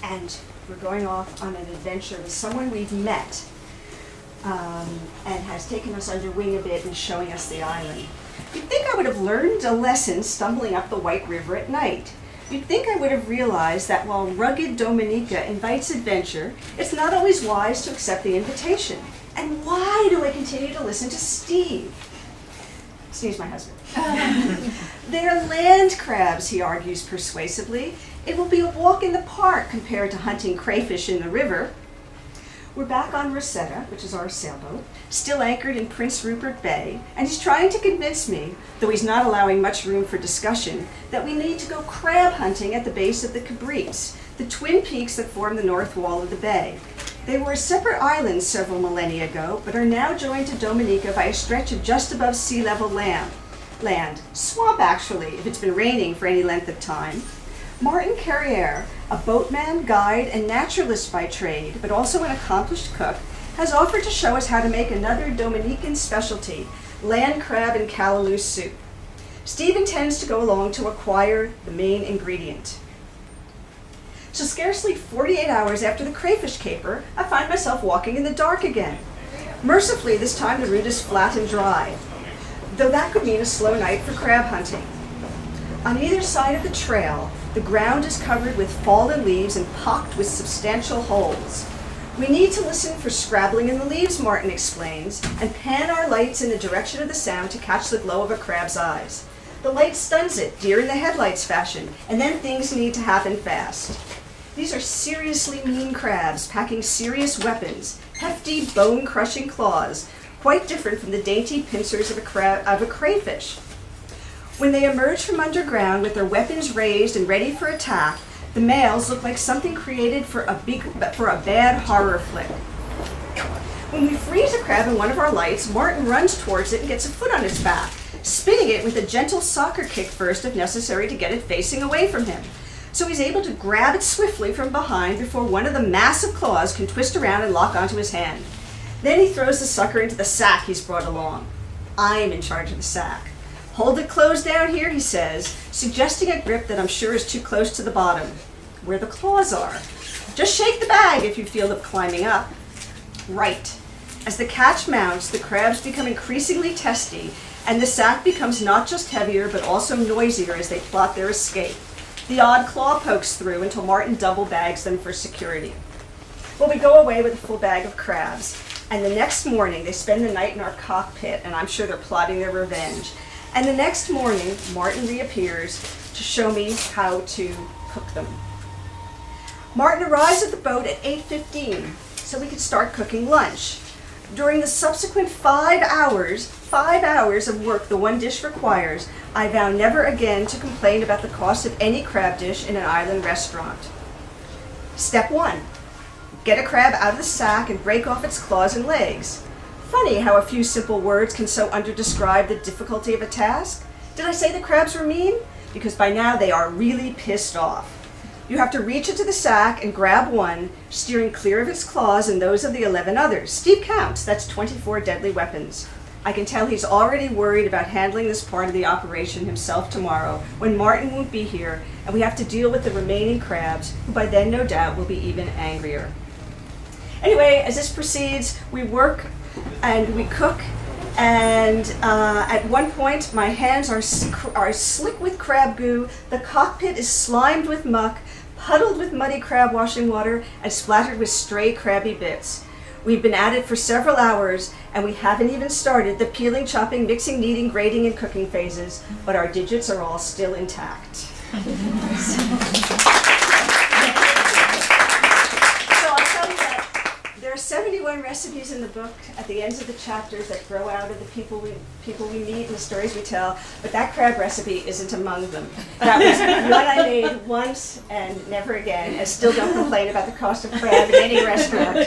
and we're going off on an adventure with someone we've met and has taken us under wing a bit and showing us the island. You'd think I would have learned a lesson stumbling up the White River at night. You'd think I would have realized that while rugged Dominica invites adventure, it's not always wise to accept the invitation. And why do I continue to listen to Steve? Steve's my husband. They're land crabs, he argues persuasively. It will be a walk in the park compared to hunting crayfish in the river. We're back on Rosetta, which is our sailboat, still anchored in Prince Rupert Bay, and he's trying to convince me, though he's not allowing much room for discussion, that we need to go crab hunting at the base of the Cabrites, the twin peaks that form the north wall of the bay. They were separate islands several millennia ago, but are now joined to Dominica by a stretch of just above sea level land. Swamp, actually, if it's been raining for any length of time. Martin Carriere, a boatman, guide, and naturalist by trade, but also an accomplished cook, has offered to show us how to make another Dominican specialty, land crab and callaloo soup. Steve intends to go along to acquire the main ingredient. So scarcely 48 hours after the crayfish caper, I find myself walking in the dark again. Mercifully, this time the route is flat and dry, though that could mean a slow night for crab hunting. On either side of the trail, the ground is covered with fallen leaves and pocked with substantial holes. We need to listen for scrabbling in the leaves, Martin explains, and pan our lights in the direction of the sound to catch the glow of a crab's eyes. The light stuns it, deer in the headlights fashion, and then things need to happen fast. These are seriously mean crabs, packing serious weapons, hefty, bone-crushing claws, quite different from the dainty pincers of a crayfish. When they emerge from underground with their weapons raised and ready for attack, the males look like something created for a bad horror flick. When we freeze a crab in one of our lights, Martin runs towards it and gets a foot on its back, spinning it with a gentle soccer kick first if necessary to get it facing away from him. So he's able to grab it swiftly from behind before one of the massive claws can twist around and lock onto his hand. Then he throws the sucker into the sack he's brought along. I'm in charge of the sack. Hold it closed down here, he says, suggesting a grip that I'm sure is too close to the bottom, where the claws are. Just shake the bag if you feel them climbing up. Right. As the catch mounts, the crabs become increasingly testy, and the sack becomes not just heavier, but also noisier as they plot their escape. The odd claw pokes through until Martin double bags them for security. Well, we go away with a full bag of crabs, and the next morning they spend the night in our cockpit, and I'm sure they're plotting their revenge. And the next morning, Martin reappears to show me how to cook them. Martin arrives at the boat at 8:15, so we can start cooking lunch. During the subsequent 5 hours of work the one dish requires, I vow never again to complain about the cost of any crab dish in an island restaurant. Step 1. Get a crab out of the sack and break off its claws and legs. Funny how a few simple words can so underdescribe the difficulty of a task. Did I say the crabs were mean? Because by now they are really pissed off. You have to reach into the sack and grab one, steering clear of its claws and those of the 11 others. Steve counts, that's 24 deadly weapons. I can tell he's already worried about handling this part of the operation himself tomorrow, when Martin won't be here, and we have to deal with the remaining crabs, who by then no doubt will be even angrier. Anyway, as this proceeds, we work and we cook, and at one point my hands are slick with crab goo, the cockpit is slimed with muck, puddled with muddy crab washing water, and splattered with stray crabby bits. We've been at it for several hours, and we haven't even started the peeling, chopping, mixing, kneading, grating, and cooking phases, but our digits are all still intact. There are 71 recipes in the book at the ends of the chapters that grow out of the people we meet and the stories we tell, but that crab recipe isn't among them. That was one I made once and never again, and still don't complain about the cost of crab in any restaurant.